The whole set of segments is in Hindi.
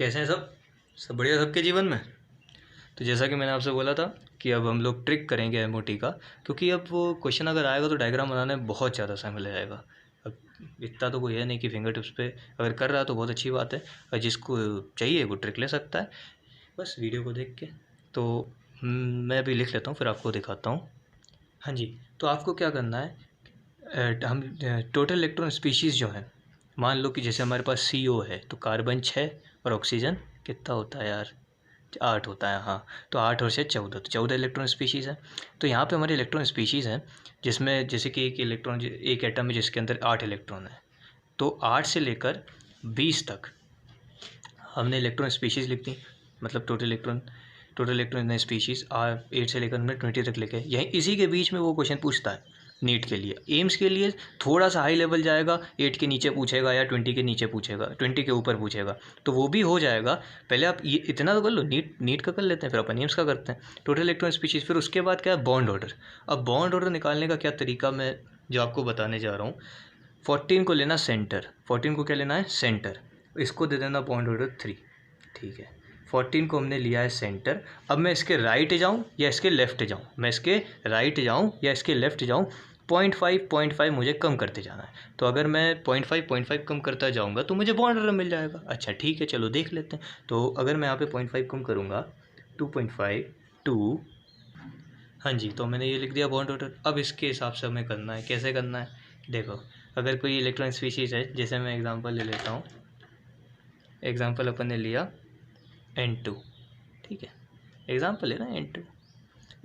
कैसे हैं सब बढ़िया सबके जीवन में। तो जैसा कि मैंने आपसे बोला था कि अब हम लोग ट्रिक करेंगे एमओटी का, क्योंकि अब वो क्वेश्चन अगर आएगा तो डायग्राम बनाने में बहुत ज़्यादा समय लग जाएगा। अब इतना तो कोई है नहीं कि फिंगर टिप्स पे अगर कर रहा है तो बहुत अच्छी बात है, और जिसको चाहिए वो ट्रिक ले सकता है बस वीडियो को देख के। तो मैं अभी लिख लेता हूँ फिर आपको दिखाता हूँ। हाँ जी, तो आपको क्या करना है, हम टोटल इलेक्ट्रॉन स्पीशीज़ जो है, मान लो कि जैसे हमारे पास CO है तो कार्बन 6 और ऑक्सीजन कितना होता है यार, 8 होता है। हाँ, तो 8 और 6 14, तो 14 इलेक्ट्रॉन स्पीशीज़ है। तो यहाँ पे हमारे इलेक्ट्रॉन स्पीशीज़ हैं जिसमें जैसे कि एक एटम है जिसके अंदर 8 इलेक्ट्रॉन है। तो 8 से लेकर 20 तक हमने इलेक्ट्रॉन स्पीशीज़ लिख दी, मतलब टोटल इलेक्ट्रॉन स्पीशीज़ 8 से लेकर हमने 20 तक लिखे। यहीं इसी के बीच में वो क्वेश्चन पूछता है नीट के लिए। एम्स के लिए थोड़ा सा हाई लेवल जाएगा, 8 के नीचे पूछेगा या 20 के नीचे पूछेगा, 20 के ऊपर पूछेगा, तो वो भी हो जाएगा। पहले आप ये इतना तो कर लो, नीट का कर लेते हैं, फिर अपन एम्स का करते हैं, टोटल इलेक्ट्रॉन स्पीशीज़। फिर उसके बाद क्या है, बॉन्ड ऑर्डर। अब बॉन्ड ऑर्डर निकालने का क्या तरीका मैं जो आपको बताने जा रहा हूँ। 14 को लेना सेंटर, 14 को क्या लेना है, सेंटर, इसको दे देना बॉन्ड ऑर्डर 3। ठीक है, 14 को हमने लिया है सेंटर। अब मैं इसके राइट जाऊँ या इसके लेफ़्ट जाऊँ, मैं इसके राइट जाऊँ या इसके लेफ़्ट जाऊँ, 0.5 मुझे कम करते जाना है। तो अगर मैं 0.5 कम करता जाऊँगा तो मुझे बॉन्ड ऑर्डर मिल जाएगा। अच्छा ठीक है, चलो देख लेते हैं। तो अगर मैं यहाँ पे 0.5 कम करूँगा, 2.5 2, हाँ जी, तो मैंने ये लिख दिया बॉन्ड ऑर्डर। अब इसके हिसाब से हमें करना है, कैसे करना है देखो। अगर कोई इलेक्ट्रॉन स्पीशीज़ है, जैसे मैं एग्जांपल ले लेता हूँ, एग्जांपल अपन ने लिया N2। ठीक है, एग्जांपल है ना N2।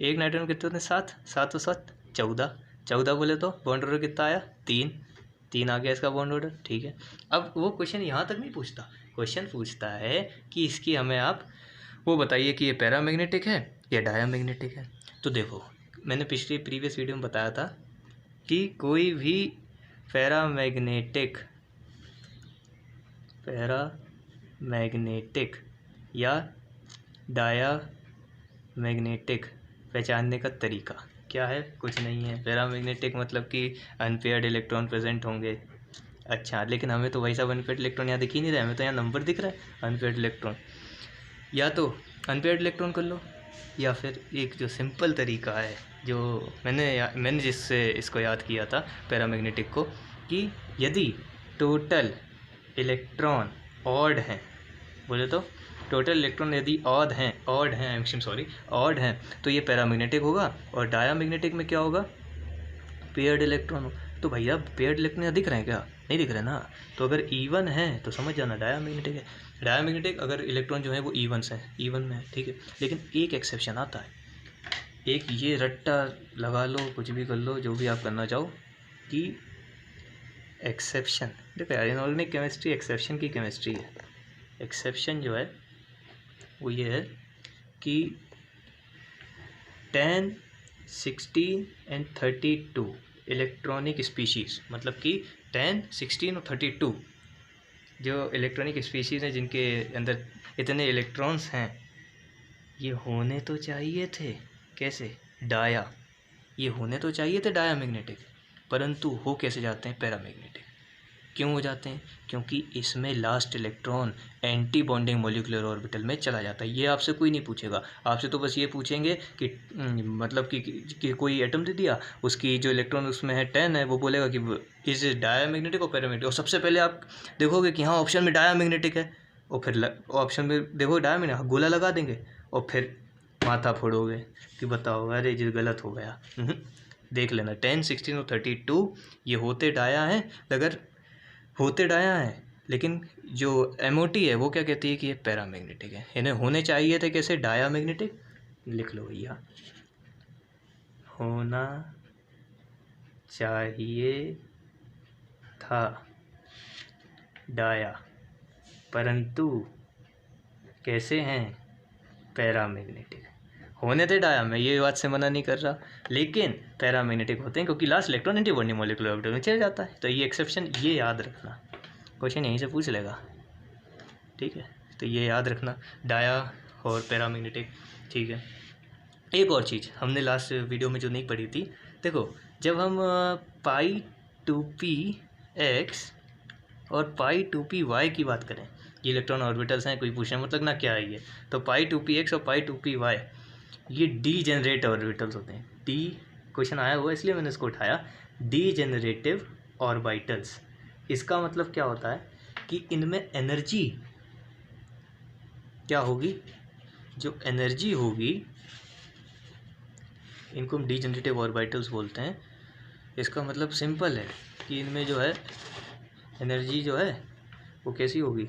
एक नाइट्रोजन कितने होते हैं, 7, 7 और 7 14, 14 बोले तो बॉन्ड ऑर्डर कितना आया, 3 आ गया इसका बॉन्ड ऑर्डर। ठीक है, अब वो क्वेश्चन यहाँ तक नहीं पूछता, क्वेश्चन पूछता है कि इसकी हमें आप वो बताइए कि ये पैरामैग्नेटिक है या डायामैग्नेटिक है। तो देखो, मैंने प्रीवियस वीडियो में बताया था कि कोई भी पैरामैग्नेटिक या डायामैग्नेटिक पहचानने का तरीका क्या है, कुछ नहीं है। पैरामैग्नेटिक मतलब कि अनपेयर्ड इलेक्ट्रॉन प्रेजेंट होंगे। अच्छा, लेकिन हमें तो वैसा अनपेयर्ड इलेक्ट्रॉन यहाँ दिख ही नहीं रहा है, हमें तो यहाँ नंबर दिख रहा है अनपेयर्ड इलेक्ट्रॉन। या तो अनपेयर्ड इलेक्ट्रॉन कर लो, या फिर एक जो सिंपल तरीका है जो मैंने जिससे इसको याद किया था पैरामैग्नेटिक को, कि यदि टोटल इलेक्ट्रॉन ऑड हैं, बोले तो टोटल इलेक्ट्रॉन यदि ऑड हैं तो ये पैरामैग्नेटिक होगा। और डायामैग्नेटिक में क्या होगा, पेयर्ड इलेक्ट्रॉन हो। तो भैया पेयर्ड इलेक्ट्रॉन दिख रहे हैं क्या, नहीं दिख रहे ना। तो अगर इवन है तो समझ जाना डायामैग्नेटिक है। डायामैग्नेटिक अगर इलेक्ट्रॉन जो है वो इवन में है, ठीक है। लेकिन एक एक्सेप्शन आता है, एक ये रट्टा लगा लो, कुछ भी कर लो, जो भी आप करना चाहो, कि एक्सेप्शन, देखो यार इनऑर्गेनिक केमिस्ट्री एक्सेप्शन की केमिस्ट्री है। एक्सेप्शन जो है वो ये है कि 10, 16 एंड 32 इलेक्ट्रॉनिक स्पीशीज़, मतलब कि 10, 16 और 32 जो इलेक्ट्रॉनिक स्पीशीज़ हैं जिनके अंदर इतने इलेक्ट्रॉन्स हैं, ये होने तो चाहिए थे कैसे, ये होने तो चाहिए थे डायामैग्नेटिक, परंतु हो कैसे जाते हैं, पैरामैग्नेटिक। क्यों हो जाते हैं, क्योंकि इसमें last electron anti bonding molecular orbital में चला जाता है। ये आपसे कोई नहीं पूछेगा, आपसे तो बस ये पूछेंगे कि मतलब कि कोई एटम दे दिया, उसकी जो इलेक्ट्रॉन उसमें है 10 है, वो बोलेगा कि इस डायामैग्नेटिक और पैरामैग्नेटिक। और सबसे पहले आप देखोगे कि हाँ ऑप्शन में डायामैग्नेटिक है, और फिर ऑप्शन में देखो डायामैग्नेटिक, गोला लगा देंगे और फिर माथा फोड़ोगे कि बताओ अरे जी गलत हो गया। देख लेना 10, 16 और 32 ये होते डाया हैं, लेकिन जो एमओटी है वो क्या कहती है कि ये पैरामैग्नेटिक है। इन्हें होने चाहिए थे कैसे, डायामैग्नेटिक। लिख लो भैया, होना चाहिए था डाया, परंतु कैसे हैं, पैरामैग्नेटिक। होने थे डाया, मैं ये बात से मना नहीं कर रहा, लेकिन पैरामैग्नेटिक होते हैं क्योंकि last electron anti bonding molecular orbital में चले जाता है। तो ये एक्सेप्शन ये याद रखना, क्वेश्चन यहीं से पूछ लेगा, ठीक है। तो ये याद रखना, डाया और पैरामैग्नेटिक, ठीक है। एक और चीज़ हमने लास्ट वीडियो में जो नहीं पढ़ी थी, देखो जब हम पाई 2p x और पाई 2p y की बात करें, ये इलेक्ट्रॉन ऑर्बिटल्स हैं, कोई पूछना मतलब ना क्या है ये। तो पाई 2p(x) और पाई 2p(y) ये डीजेनरेट ऑर्बिटल्स होते हैं। डी क्वेश्चन आया हुआ इसलिए मैंने इसको उठाया, डीजेनरेटिव ऑर्बिटल्स। इसका मतलब क्या होता है कि इनमें एनर्जी क्या होगी, जो एनर्जी होगी, इनको हम डीजेनरेटिव ऑर्बिटल्स बोलते हैं। इसका मतलब सिंपल है कि इनमें जो है एनर्जी जो है वो कैसी होगी,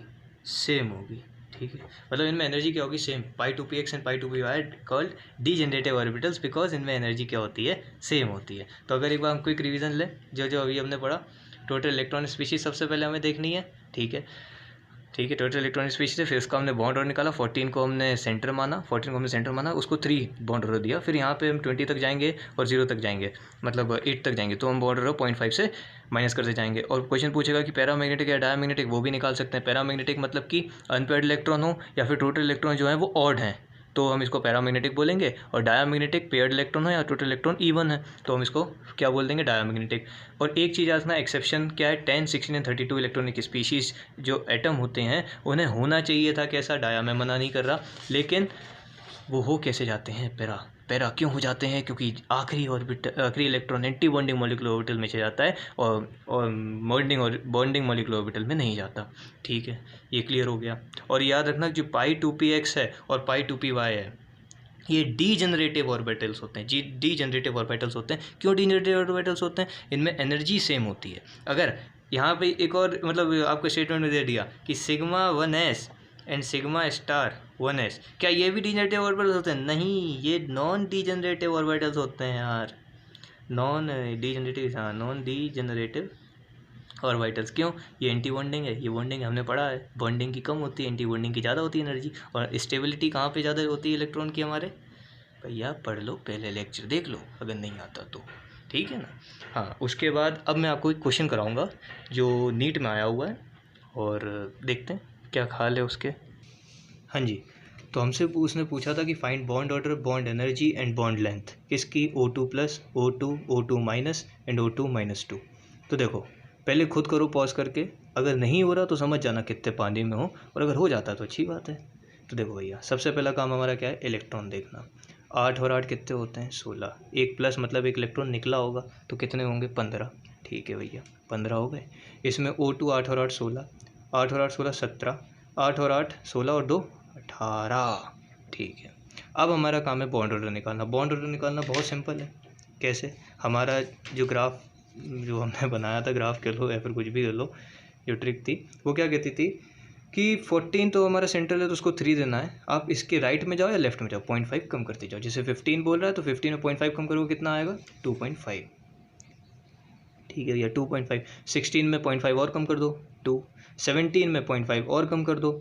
सेम होगी, ठीक है। मतलब इनमें एनर्जी क्या होगी, same. Pi 2p(x) and pi 2p(y) called degenerative orbitals because इनमें एनर्जी क्या होती है, सेम होती है। तो अगर एक बार हम क्विक रिवीजन लें जो जो अभी हमने पढ़ा, टोटल इलेक्ट्रॉन स्पीशीज सबसे पहले हमें देखनी है, ठीक है। ठीक है, टोटल इलेक्ट्रॉनिक स्पीशीज है, फिर उसका हमने बॉन्ड और निकाला, 14 को हमने सेंटर माना, 14 को हमने सेंटर माना, उसको 3 बॉन्ड और दिया। फिर यहाँ पे हम 20 तक जाएंगे और 0 तक जाएंगे, मतलब 8 तक जाएंगे, तो हम बॉन्ड और 0.5 से माइनस करते जाएंगे। और क्वेश्चन पूछेगा कि पैरामैग्नेटिक या डायमैग्नेटिक, वो भी निकाल सकते हैं। पैरामैग्नेटिक मतलब कि अनपेयर्ड इलेक्ट्रॉन हो या फिर टोटल इलेक्ट्रॉन जो है वो ऑड हैं, तो हम इसको पैरामैग्नेटिक बोलेंगे। और डायमैग्नेटिक पेयर्ड इलेक्ट्रॉन हो या टोटल इलेक्ट्रॉन इवन है तो हम इसको क्या बोल देंगे, डायमैग्नेटिक। और एक चीज़ याद रखना, एक्सेप्शन क्या है, 10, 16 एंड 32 इलेक्ट्रॉनिक स्पीशीज़ जो एटम होते हैं उन्हें होना चाहिए था कैसा, डाया। मैं मना नहीं कर रहा, लेकिन वो हो कैसे जाते हैं, पैरा। पैरा क्यों हो जाते हैं, क्योंकि आखिरी electron anti bonding molecular orbital में चला जाता है और बॉन्डिंग मॉलिक्यूलर ऑर्बिटल में नहीं जाता, ठीक है। ये क्लियर हो गया। और याद रखना जो पाई 2p(x) है और पाई 2p(y) है, ये डीजेनरेटिव ऑर्बिटल्स होते हैं जी, डीजेनरेटिव ऑर्बिटल्स होते हैं। क्यों डीजेनरेटिव ऑर्बिटल्स होते हैं, इनमें एनर्जी सेम होती है। अगर यहाँ पे एक और मतलब आपको स्टेटमेंट में दे दिया कि sigma 1s and sigma star 1s, क्या ये भी डीजेनरेटिव ऑर्बिटल्स होते हैं? नहीं, ये नॉन डीजेनरेटिव ऑर्बिटल्स होते हैं यार, नॉन डीजेनरेटिव ऑर्बिटल्स। क्यों, ये एंटी बॉन्डिंग है, ये बॉन्डिंग हमने पढ़ा है, बॉन्डिंग की कम होती है, एंटी बॉन्डिंग की ज़्यादा होती है एनर्जी। और स्टेबिलिटी कहाँ पे ज़्यादा होती है इलेक्ट्रॉन की हमारे, भैया पढ़ लो, पहले लेक्चर देख लो अगर नहीं आता तो, ठीक है ना। हाँ, उसके बाद अब मैं आपको एक क्वेश्चन कराऊंगा जो नीट में आया हुआ है और देखते हैं क्या हाल है उसके। हाँ जी, तो हमसे उसने पूछा था कि find bond order, bond energy and bond length किसकी, O2+, O2, O2- and O2-2। तो देखो पहले खुद करो पॉज करके, अगर नहीं हो रहा तो समझ जाना कितने पानी में हो, और अगर हो जाता तो अच्छी बात है। तो देखो भैया, सबसे पहला काम हमारा क्या है, इलेक्ट्रॉन देखना। 8 और 8 कितने होते हैं, 16। एक प्लस मतलब एक इलेक्ट्रॉन निकला होगा, तो कितने होंगे, 15। ठीक है भैया, 15 हो गए। इसमें O2 8 और 8 16, 8 और 8 16 17, 8 और 8 16 और 2 18। ठीक है, अब हमारा काम है बॉन्ड ऑर्डर निकालना। बॉन्ड ऑर्डर निकालना बहुत सिंपल है। कैसे, हमारा जो ग्राफ जो हमने बनाया था, ग्राफ कर लो या फिर कुछ भी कर लो, जो ट्रिक थी वो क्या कहती थी कि 14 तो हमारा सेंट्रल है तो उसको 3 देना है। आप इसके राइट में जाओ या लेफ्ट में जाओ, 0.5 कम करते जाओ। जैसे 15 बोल रहा है तो 15 में 0.5 कम करोगे कितना आएगा, 2.5। ठीक है भैया, 2.5। 16 में 0.5 और कम कर दो, 2। 17 में 0.5 और कम कर दो,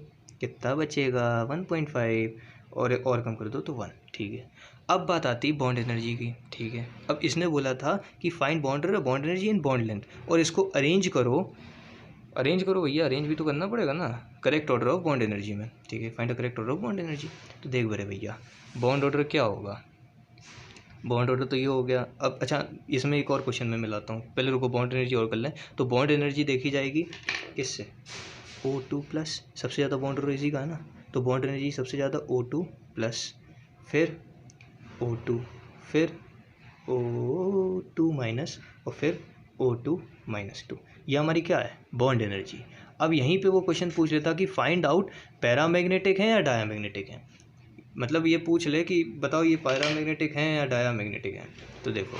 कितना बचेगा, 1.5। और कम कर दो तो 1। ठीक है, अब बात आती है बॉन्ड एनर्जी की। ठीक है, अब इसने बोला था कि find bond energy and bond length, और इसको अरेंज करो भैया, अरेंज भी तो करना पड़ेगा ना, correct order of bond energy में। ठीक है, find the correct order of bond energy. तो देख बड़े भैया, बॉन्ड ऑर्डर क्या होगा, बॉन्ड ऑर्डर तो ये हो गया। अब अच्छा, इसमें एक और क्वेश्चन मैं मिलाता हूँ, पहले रुको बॉन्ड एनर्जी और कर लें। तो बॉन्ड एनर्जी देखी जाएगी किससे, O2+, सबसे ज़्यादा बॉन्ड ऑर्डर इसी का है ना, तो बॉन्ड एनर्जी सबसे ज़्यादा O2+, फिर O2, फिर O2- और फिर O2-2। ये हमारी क्या है, बॉन्ड एनर्जी। अब यहीं पे वो क्वेश्चन पूछ लेता कि फाइंड आउट पैरामैग्नेटिक है या डायामैग्नेटिक है, मतलब ये पूछ ले कि बताओ ये पैरामैग्नेटिक हैं या डायामैग्नेटिक हैं। तो देखो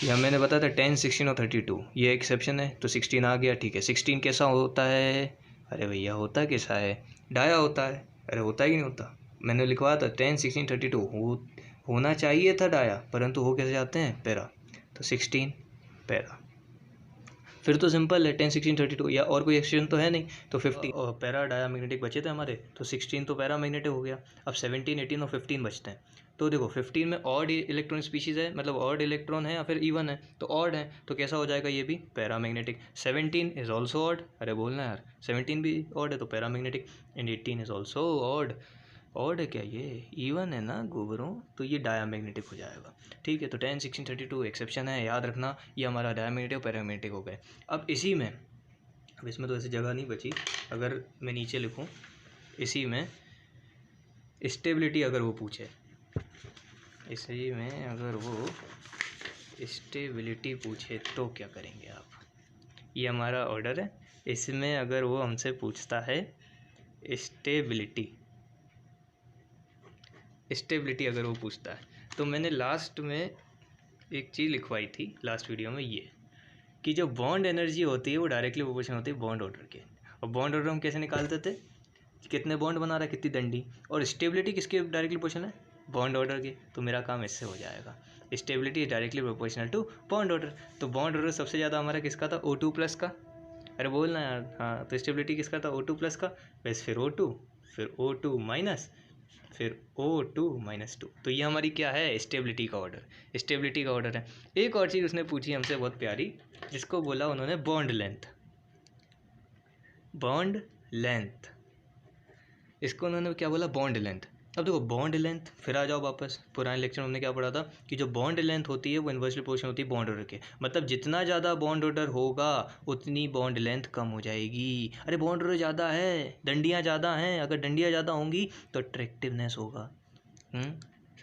यह मैंने बताया था 10, 16 और 32, ये एक्सेप्शन है तो 16 आ गया। ठीक है, 16 कैसा होता है, अरे भैया होता कैसा है, डाया होता है। अरे होता ही नहीं होता, मैंने लिखवाया था 10, 16, 32 होना चाहिए था डाया, परंतु हो कैसे जाते हैं, पैरा। तो 16 पैरा, फिर तो सिंपल है 10, 16, 32, या और कोई एक्सटेंशन तो है नहीं। तो 50 और पैरा डायामैग्नेटिक बचे थे हमारे, तो 16 तो पैरा मैग्नेटिक हो गया। अब 17, 18 और 15 बचते हैं। तो देखो 15 में ऑड इलेक्ट्रॉन स्पीशीज़ है, मतलब ऑड इलेक्ट्रॉन है या फिर इवन है, तो ऑड है तो कैसा हो जाएगा, ये भी para magnetic. 17 is also odd, अरे बोलना यार, 17 भी ऑड है तो para magnetic, and 18 is also odd. Odd है क्या, ये इवन है ना गोबरों, तो ये डायामैग्नेटिक हो जाएगा। ठीक है, तो 10, 16, 32 एक्सेप्शन है, याद रखना, ये हमारा डायामैग्नेटिक और पैरामैग्नेटिक हो गए। अब इसी में अब इसमें तो ऐसी जगह नहीं बची, अगर मैं नीचे लिखूं इसी में स्टेबिलिटी अगर वो पूछे, इसी में अगर वो स्टेबिलिटी पूछे तो क्या करेंगे आप? ये हमारा ऑर्डर है, इसमें अगर वो हमसे पूछता है स्टेबिलिटी अगर वो पूछता है, तो मैंने लास्ट में एक चीज़ लिखवाई थी लास्ट वीडियो में, ये कि जो बॉन्ड एनर्जी होती है वो डायरेक्टली प्रोपोर्शनल होती है बॉन्ड ऑर्डर के। और बॉन्ड ऑर्डर हम कैसे निकालते थे, कितने बॉन्ड बना रहा है, कितनी डंडी, और स्टेबिलिटी किसके डायरेक्टली प्रोपोर्शनल है, बॉन्ड ऑर्डर के। तो मेरा काम इससे हो जाएगा, stability is directly proportional to bond order. तो बॉन्ड ऑर्डर सबसे ज़्यादा हमारा किसका था, O2 प्लस का। अरे बोलना यार, हाँ तो स्टेबिलिटी किसका था, O2 प्लस का। बस फिर O2, फिर O2 माइनस, फिर O2 माइनस 2। तो ये हमारी क्या है, स्टेबिलिटी का ऑर्डर, स्टेबिलिटी का ऑर्डर है। एक और चीज़ उसने पूछी हमसे बहुत प्यारी, जिसको बोला उन्होंने बॉन्ड लेंथ। बॉन्ड लेंथ, इसको उन्होंने क्या बोला, बॉन्ड लेंथ। अब देखो बॉन्ड लेंथ, फिर आ जाओ वापस, पुराने लेक्चर में हमने क्या पढ़ा था कि जो बॉन्ड लेंथ होती है वो इन्वर्सली प्रोपोर्शनल होती है बॉन्ड ऑर्डर के। मतलब जितना ज़्यादा बॉन्ड ऑर्डर होगा उतनी बॉन्ड लेंथ कम हो जाएगी। अरे बॉन्ड ऑर्डर ज़्यादा है, डंडियाँ ज़्यादा हैं, अगर डंडियाँ ज़्यादा होंगी तो अट्रैक्टिवनेस होगा,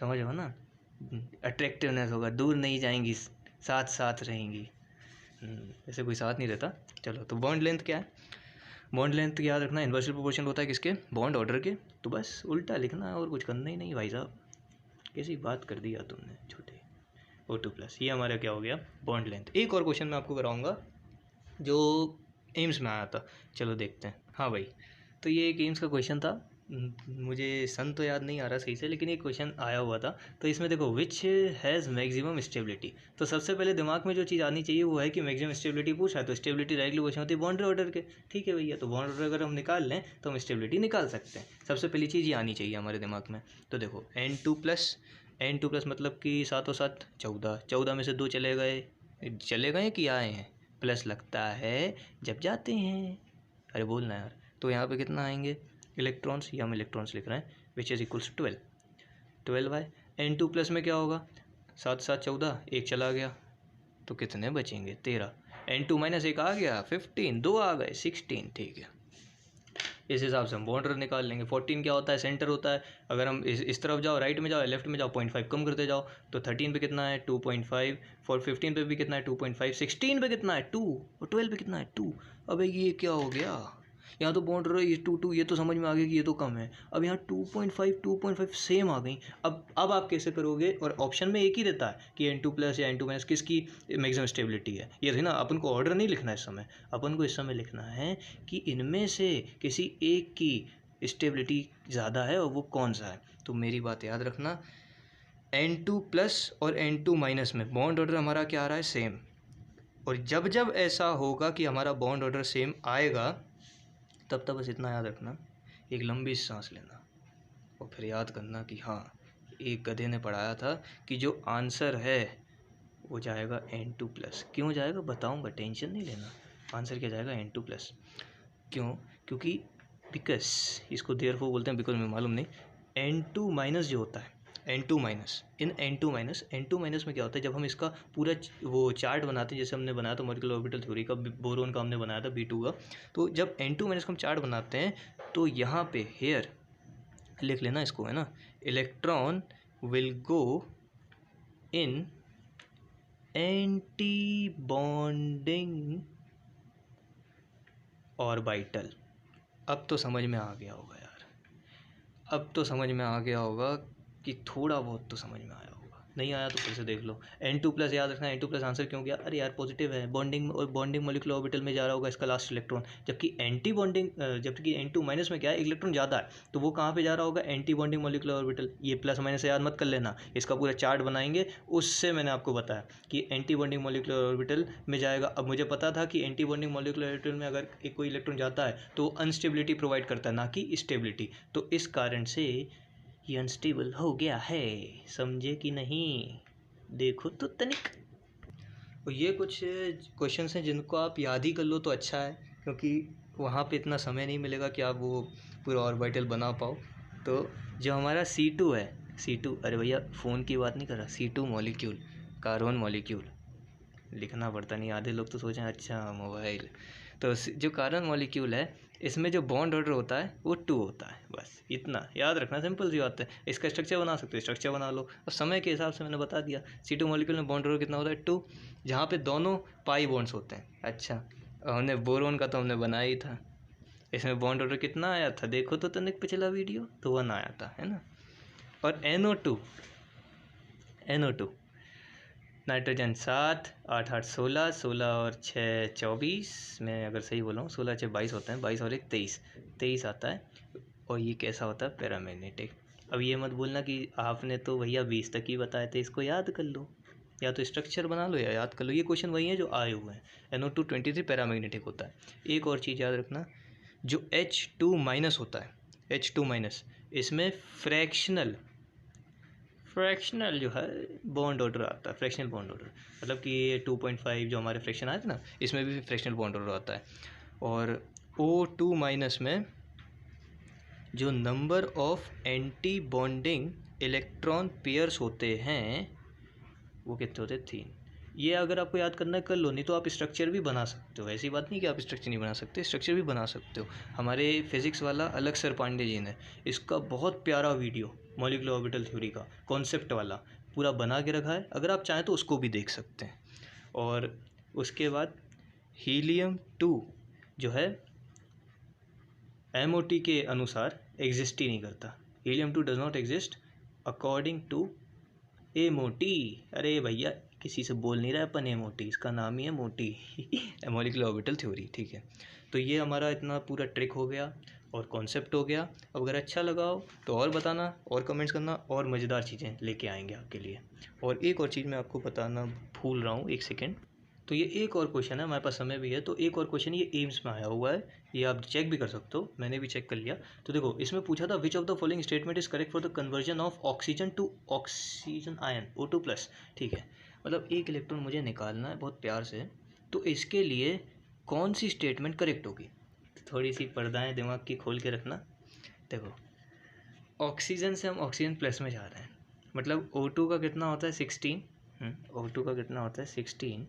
समझ हो ना, अट्रैक्टिवनेस होगा, दूर नहीं जाएंगी, साथ साथ रहेंगी। ऐसे कोई साथ नहीं रहता। चलो, तो बॉन्ड लेंथ क्या है, बॉन्ड लेंथ याद रखना इन्वर्सली प्रोपोर्शनल होता है किसके, बॉन्ड ऑर्डर के। तो बस उल्टा लिखना है और कुछ करना ही नहीं भाई साहब, कैसी बात कर दिया तुमने छोटे। O2 प्लस, ये हमारा क्या हो गया, बॉन्ड लेंथ। एक और क्वेश्चन मैं आपको कराऊंगा जो एम्स में आया था, चलो देखते हैं। हाँ भाई, तो ये एक एम्स का क्वेश्चन था, मुझे सन तो याद नहीं आ रहा सही से, लेकिन एक क्वेश्चन आया हुआ था। तो इसमें देखो, विच हैज़ मैक्सिमम स्टेबिलिटी। तो सबसे पहले दिमाग में जो चीज़ आनी चाहिए वो है कि मैक्सिमम स्टेबिलिटी पूछा है, तो स्टेबिलिटी डायरेक्टली क्वेश्चन होती है बॉन्ड ऑर्डर के। ठीक है भैया, तो बॉन्ड ऑर्डर अगर हम निकाल लें तो हम स्टेबिलिटी निकाल सकते हैं। सबसे पहली चीज़ ये आनी चाहिए हमारे दिमाग में। तो देखो N2 प्लस मतलब कि 7 और 7 14, 14 में से 2 चले गए कि आए हैं, प्लस लगता है जब जाते हैं। अरे बोलना यार, तो यहाँ पे कितना आएंगे इलेक्ट्रॉन्स, या हम इलेक्ट्रॉन्स लिख रहे हैं, विच इज़ इक्वल्स 12 है। N2 प्लस में क्या होगा, 7 7 14, एक चला गया तो कितने बचेंगे, 13। N2 माइनस एक आ गया 15, 2 आ गए 16। ठीक है, इस हिसाब से हम बॉन्ड ऑर्डर निकाल लेंगे। 14 क्या होता है, सेंटर होता है। अगर हम इस तरफ जाओ, राइट में जाओ, लेफ्ट में जाओ, 0.5 कम करते जाओ, तो 13 पे कितना है 2.5, फॉर 15 पे भी कितना है 2.5, 16 पे कितना है 2, और 12 पे कितना है 2। अब ये क्या हो गया, यहाँ तो बॉन्ड ऑर्डर ये 2 ये तो समझ में आ गया कि ये तो कम है। अब यहाँ 2.5 सेम आ गई। अब आप कैसे करोगे, और ऑप्शन में एक ही रहता है कि N2 प्लस या N2 माइनस किसकी मैक्सिमम स्टेबिलिटी है। ये थी ना, अपन को ऑर्डर नहीं लिखना है इस समय, अपन को इस समय लिखना है कि इनमें से किसी एक की स्टेबिलिटी ज़्यादा है और वो कौन सा है। तो मेरी बात याद रखना, N2 प्लस और N2 माइनस में बॉन्ड ऑर्डर हमारा क्या आ रहा है, सेम। और जब जब ऐसा होगा कि हमारा बॉन्ड ऑर्डर सेम आएगा, तब तक बस इतना याद रखना, एक लंबी सांस लेना और फिर याद करना कि हाँ, एक गधे ने पढ़ाया था कि जो आंसर है वो जाएगा N2 प्लस। क्यों जाएगा बताऊंगा, टेंशन नहीं लेना। आंसर क्या जाएगा, N2 प्लस। क्यों, क्योंकि बिकॉज, इसको देयरफॉर बोलते हैं, बिकॉज में मालूम नहीं। N2 माइनस जो होता है, N2 माइनस N2 माइनस में क्या होता है, जब हम इसका पूरा वो चार्ट बनाते हैं, जैसे हमने बनाया था मॉलिक्यूलर ऑर्बिटल थ्योरी का, बोरोन का हमने बनाया था B2 का। तो जब N2 माइनस का हम चार्ट बनाते हैं तो यहाँ पे हेयर लिख लेना इसको, है ना, electron will go in anti bonding orbital. अब तो समझ में आ गया होगा यार, अब तो समझ में आ गया होगा कि थोड़ा बहुत तो समझ में आया होगा, नहीं आया तो फिर से देख लो। N2 प्लस याद रखना, N2 प्लस आंसर क्यों गया, अरे यार पॉजिटिव है, बॉन्डिंग और बॉन्डिंग मॉलिक्यूलर ऑर्बिटल में जा रहा होगा इसका लास्ट इलेक्ट्रॉन। जबकि एंटी बॉन्डिंग, जबकि N2 माइनस में क्या है, इलेक्ट्रॉन ज़्यादा है, तो वो कहाँ पे जा रहा होगा, एंटी बॉन्डिंग मॉलिक्यूलर ऑर्बिटल। ये प्लस माइनस याद मत कर लेना, इसका पूरा चार्ट बनाएंगे, उससे मैंने आपको बताया कि एंटी बॉन्डिंग मॉलिक्यूलर ऑर्बिटल में जाएगा। अब मुझे पता था कि एंटी बॉन्डिंग मॉलिक्यूलर ऑर्बिटल में अगर एक कोई इलेक्ट्रॉन जाता है तो अनस्टेबिलिटी प्रोवाइड करता है, ना कि स्टेबिलिटी। तो इस कारण से ये अनस्टेबल हो गया है, समझे कि नहीं, देखो तो तनिक। और ये कुछ क्वेश्चंस हैं जिनको आप याद ही कर लो तो अच्छा है, क्योंकि वहाँ पे इतना समय नहीं मिलेगा कि आप वो पूरा ऑर्बिटल बना पाओ। तो जो हमारा C2 है, C2, अरे भैया फ़ोन की बात नहीं कर रहा, C2 मॉलिक्यूल, कार्बन मॉलिक्यूल लिखना पड़ता नहीं, आधे लोग तो सोचें अच्छा मोबाइल। तो जो कार्बन मॉलिक्यूल है इसमें जो बॉन्ड ऑर्डर होता है वो 2 होता है, बस इतना याद रखना, सिंपल सी बात है। इसका स्ट्रक्चर बना सकते हो, स्ट्रक्चर बना लो। और समय के हिसाब से मैंने बता दिया C2 मॉलिक्यूल में बॉन्ड ऑर्डर कितना होता है 2, जहाँ पे दोनों पाई बॉन्ड्स होते हैं। अच्छा, हमने बोरोन का तो हमने बनाया ही था, इसमें बॉन्ड ऑर्डर कितना आया था देखो तो तनिक पिछला वीडियो, तो 1 आया था, है ना। और NO2 नाइट्रोजन 7, 8 8 16, 16 और 6 24, मैं अगर सही बोला हूँ 16 6 22 होता है, 22 और 1 23 आता है। और ये कैसा होता है, पैरामैग्नेटिक। अब ये मत बोलना कि आपने तो भैया 20 तक ही बताए थे, इसको याद कर लो, या तो स्ट्रक्चर बना लो या याद कर लो। ये क्वेश्चन वही है जो आए हुए हैं। NO2 23 पैरामैग्नेटिक होता है। एक और चीज़ याद रखना, जो H2- होता है, H2- इसमें फ्रैक्शनल जो है बॉन्ड ऑर्डर आता है, फ्रैक्शनल बॉन्ड ऑर्डर, मतलब कि ये 2.5 जो हमारे फ्रैक्शन आए थे ना, इसमें भी फ्रैक्शनल बॉन्ड ऑर्डर आता है। और O2- में जो number of anti bonding electron pairs होते हैं वो कितने होते हैं, 3। ये अगर आपको याद करना है कर लो, नहीं तो आप स्ट्रक्चर भी बना सकते हो। ऐसी बात नहीं कि आप स्ट्रक्चर नहीं बना सकते, स्ट्रक्चर भी बना सकते हो। हमारे फिजिक्स वाला अलग सर पांडे जी ने इसका बहुत प्यारा वीडियो मॉलिक्यूलर ऑर्बिटल थ्योरी का कॉन्सेप्ट वाला पूरा बना के रखा है, अगर आप चाहें तो उसको भी देख सकते हैं। और उसके बाद हीलियम-2 जो है MOT के अनुसार एग्जिस्ट ही नहीं करता। Helium two does not exist according to MOT। अरे भैया किसी से बोल नहीं रहा अपन MOT, इसका नाम ही है मोटी मॉलिक्यूलर ऑर्बिटल थ्योरी, ठीक है। तो ये हमारा इतना पूरा ट्रिक हो गया और कॉन्सेप्ट हो गया। अब अगर अच्छा लगा हो तो और बताना और कमेंट्स करना, और मज़ेदार चीज़ें लेके आएंगे आपके लिए। और एक और चीज़ मैं आपको बताना भूल रहा हूँ, एक सेकेंड। तो ये एक और क्वेश्चन है, हमारे पास समय भी है, तो एक और क्वेश्चन ये एम्स में आया हुआ है, ये आप चेक भी कर सकते हो, मैंने भी चेक कर लिया। तो देखो इसमें पूछा था which of the following statement is correct for the conversion of oxygen to oxygen ion O2+, ठीक है। मतलब एक इलेक्ट्रॉन मुझे निकालना है बहुत प्यार से, तो इसके लिए कौन सी स्टेटमेंट करेक्ट होगी। तो थोड़ी सी पर्दाएँ दिमाग की खोल के रखना। देखो ऑक्सीजन से हम ऑक्सीजन प्लस में जा रहे हैं, मतलब O2 का कितना होता है 16, O2 का कितना होता है 16,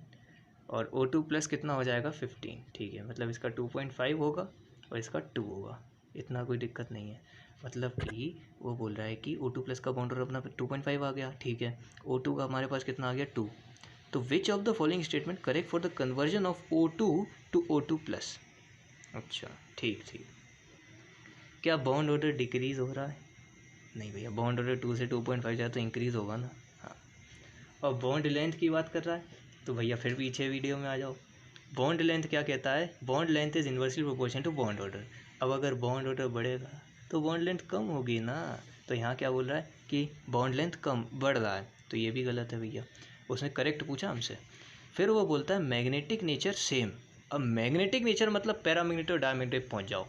और O2+ कितना हो जाएगा 15, ठीक है। मतलब इसका 2.5 होगा और इसका 2 होगा, इतना कोई दिक्कत नहीं है। मतलब कि वो बोल रहा है कि O2+ का बॉन्ड अपना 2.5 आ गया, ठीक है। O2 का हमारे पास कितना आ गया 2। तो which of the following statement correct for the conversion of O2 to O2+। अच्छा ठीक। क्या बॉन्ड ऑर्डर डिक्रीज़ हो रहा है? नहीं भैया, बॉन्ड ऑर्डर 2 से 2.5 जाए तो इंक्रीज़ होगा ना। हाँ, और बॉन्ड लेंथ की बात कर रहा है तो भैया फिर पीछे वीडियो में आ जाओ। बॉन्ड लेंथ क्या कहता है, bond length is inversely proportion to bond order. अब अगर बॉन्ड ऑर्डर बढ़ेगा तो बॉन्ड लेंथ कम होगी ना। तो यहाँ क्या बोल रहा है कि बॉन्ड लेंथ कम बढ़ रहा है, तो ये भी गलत है भैया। उसने करेक्ट पूछा हमसे, फिर वो बोलता है मैग्नेटिक नेचर सेम। अब मैग्नेटिक नेचर मतलब पैरामैग्नेटिक और डायमैग्नेटिक पहुँच जाओ।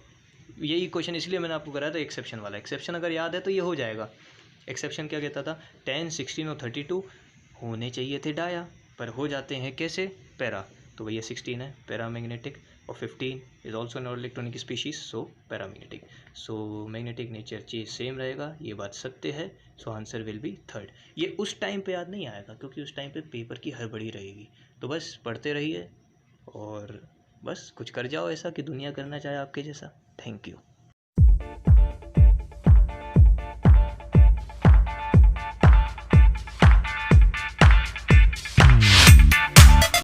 यही क्वेश्चन इसलिए मैंने आपको कराया था एक्सेप्शन वाला। एक्सेप्शन अगर याद है तो ये हो जाएगा। एक्सेप्शन क्या कहता था, 10, 16 और 32 होने चाहिए थे डाया, पर हो जाते हैं कैसे, पैरा। तो भैया 16 है पैरामैग्नेटिक, और 15 is also non electronic species, so paramagnetic. So magnetic nature cheese same रहेगा, ये बात सत्य है। So answer will be 3rd। ये उस टाइम पे याद नहीं आएगा क्योंकि उस टाइम पे पेपर की हड़बड़ी रहेगी। तो बस पढ़ते रहिए और बस कुछ कर जाओ ऐसा कि दुनिया करना चाहे आपके जैसा। Thank you.